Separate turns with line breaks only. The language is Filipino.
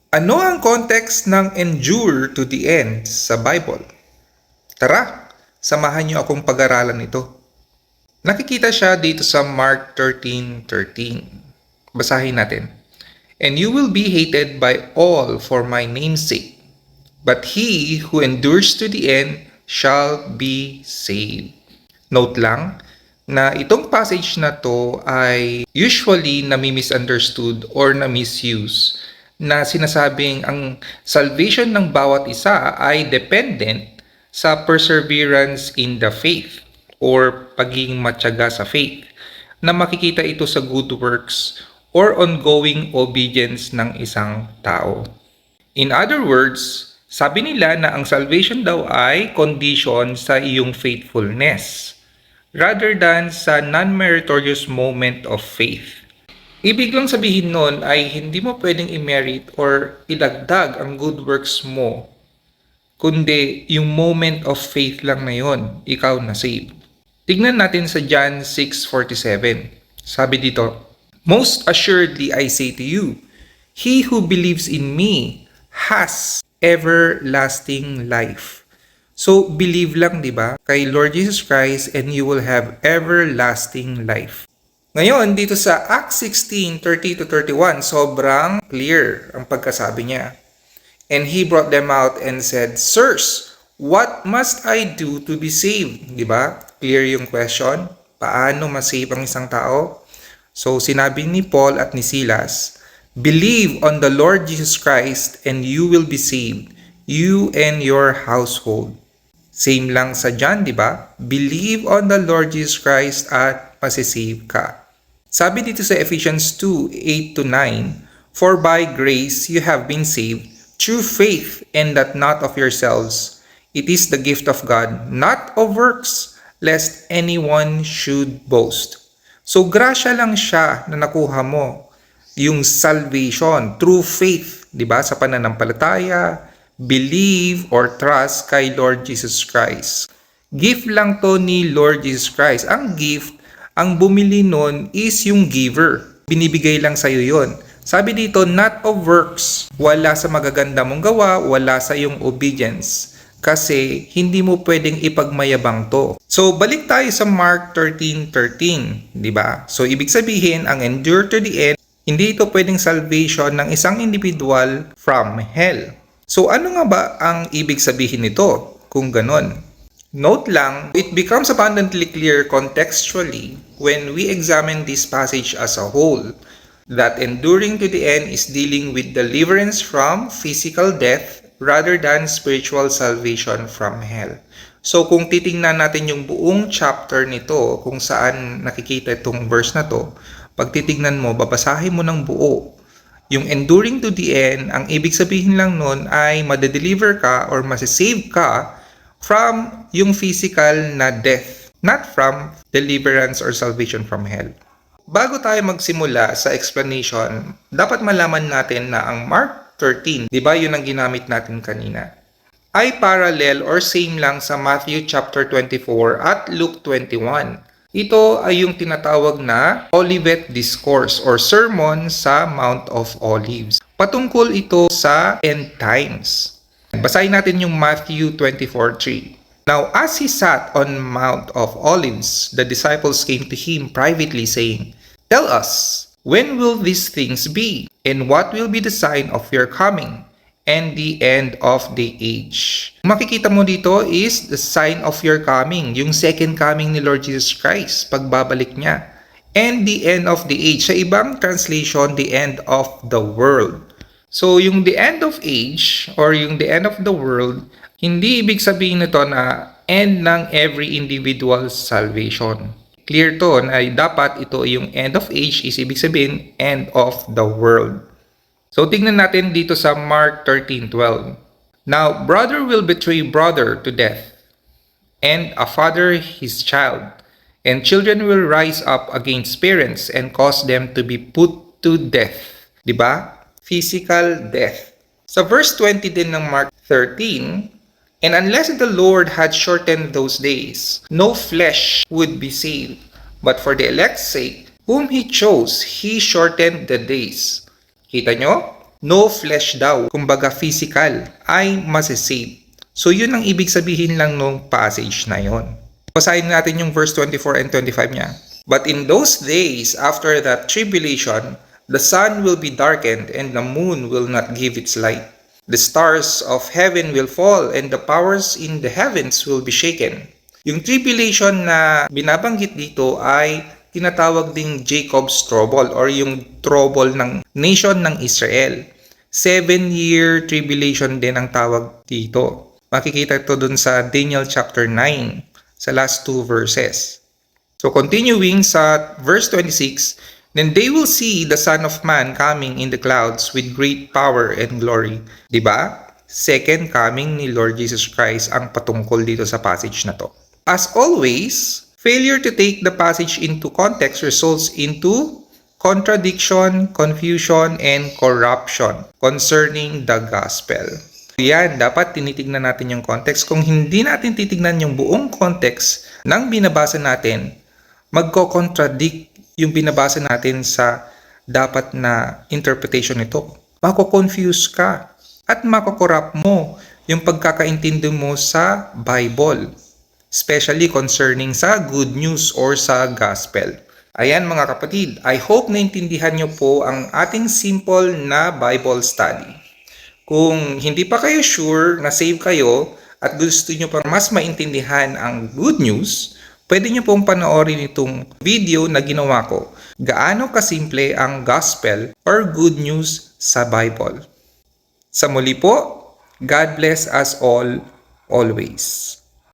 Ano ang context ng endure to the end sa Bible? Tara, samahan niyo akong pag-aralan ito. Nakikita siya dito sa Mark 13:13. Basahin natin. And you will be hated by all for my name's sake, but he who endures to the end shall be saved. Note lang na itong passage na to ay usually nami-misunderstood or na-misuse na sinasabing ang salvation ng bawat isa ay dependent sa perseverance in the faith or pagiging matyaga sa faith na makikita ito sa good works or ongoing obedience ng isang tao. In other words, sabi nila na ang salvation daw ay condition sa iyong faithfulness rather than sa non-meritorious moment of faith. Ibig lang sabihin nun ay hindi mo pwedeng i-merit or idagdag ang good works mo, kundi yung moment of faith lang na yon, ikaw na saved. Tignan natin sa John 6:47. Sabi dito, Most assuredly I say to you, he who believes in me has everlasting life. So, believe lang, di ba, kay Lord Jesus Christ and you will have everlasting life. Ngayon, dito sa Acts 16:30-31, sobrang clear ang pagkasabi niya. And he brought them out and said, Sirs, what must I do to be saved? Di ba? Clear yung question. Paano masave ang isang tao? So, sinabi ni Paul at ni Silas, Believe on the Lord Jesus Christ and you will be saved, you and your household. Same lang sa John, di ba? Believe on the Lord Jesus Christ at masisave ka. Sabi dito sa Ephesians 2:8-9, For by grace you have been saved through faith, and that not of yourselves. It is the gift of God, not of works, lest anyone should boast. So grasya lang siya na nakuha mo, yung salvation through faith, 'di ba? Sa pananampalataya, believe or trust kay Lord Jesus Christ. Gift lang to ni Lord Jesus Christ. Ang gift, ang bumili nun is yung giver. Binibigay lang sa'yo yon. Sabi dito, not of works. Wala sa magaganda mong gawa, wala sa iyong obedience. Kasi hindi mo pwedeng ipagmayabang to. So, balik tayo sa Mark 13:13, di ba? So, ibig sabihin, ang endure to the end, hindi ito pwedeng salvation ng isang individual from hell. So, ano nga ba ang ibig sabihin nito kung ganon? Note lang, it becomes abundantly clear contextually when we examine this passage as a whole that enduring to the end is dealing with deliverance from physical death rather than spiritual salvation from hell. So kung titingnan natin yung buong chapter nito, kung saan nakikita itong verse na to, pag titingnan mo, babasahin mo ng buo. Yung enduring to the end, ang ibig sabihin lang nun ay madedeliver ka or masisave ka from yung physical na death, not from deliverance or salvation from hell. Bago tayo magsimula sa explanation, dapat malaman natin na ang Mark 13, di ba yun ang ginamit natin kanina, ay parallel or same lang sa Matthew chapter 24 at Luke 21. Ito ay yung tinatawag na Olivet Discourse or Sermon sa Mount of Olives. Patungkol ito sa end times. Basahin natin yung Matthew 24:3. Now, as he sat on Mount of Olives, the disciples came to him privately, saying, Tell us, when will these things be? And what will be the sign of your coming and the end of the age? Makikita mo dito is the sign of your coming, yung second coming ni Lord Jesus Christ, pagbabalik niya. And the end of the age. Sa ibang translation, the end of the world. So, yung the end of age or yung the end of the world, hindi ibig sabihin nito na end ng every individual's salvation. Clear to na dapat ito yung end of age is ibig sabihin end of the world. So, tignan natin dito sa Mark 13:12. Now, brother will betray brother to death, and a father his child, and children will rise up against parents and cause them to be put to death. Diba? Physical death. Sa verse 20 din ng Mark 13, And unless the Lord had shortened those days, no flesh would be saved. But for the elect's sake, whom He chose, He shortened the days. Kita nyo? no flesh daw, kumbaga physical, ay masisave. So yun ang ibig sabihin lang nung passage na yon. Basahin natin yung verse 24 and 25 niya. But in those days, after that tribulation, the sun will be darkened and the moon will not give its light. The stars of heaven will fall and the powers in the heavens will be shaken. Yung tribulation na binabanggit dito ay tinatawag ding Jacob's trouble or yung trouble ng nation ng Israel. 7-year tribulation din ang tawag dito. Makikita ito dun sa Daniel chapter 9 sa last 2 verses. So continuing sa verse 26, then they will see the Son of Man coming in the clouds with great power and glory. Diba? Second coming ni Lord Jesus Christ ang patungkol dito sa passage na to. As always, failure to take the passage into context results into contradiction, confusion, and corruption concerning the gospel. Yan, dapat tinitignan natin yung context. Kung hindi natin titignan yung buong context ng binabasa natin, magko-contradict yung binabasa natin sa dapat na interpretation nito. Mako-confuse ka at mako-corrupt mo yung pagkakaintindi mo sa Bible, especially concerning sa good news or sa gospel. Ayan mga kapatid, I hope naintindihan nyo po ang ating simple na Bible study. Kung hindi pa kayo sure na save kayo at gusto nyo pa mas maintindihan ang good news, pwede nyo pong panoorin itong video na ginawa ko. Gaano kasimple ang gospel or good news sa Bible. Sa muli po, God bless us all always.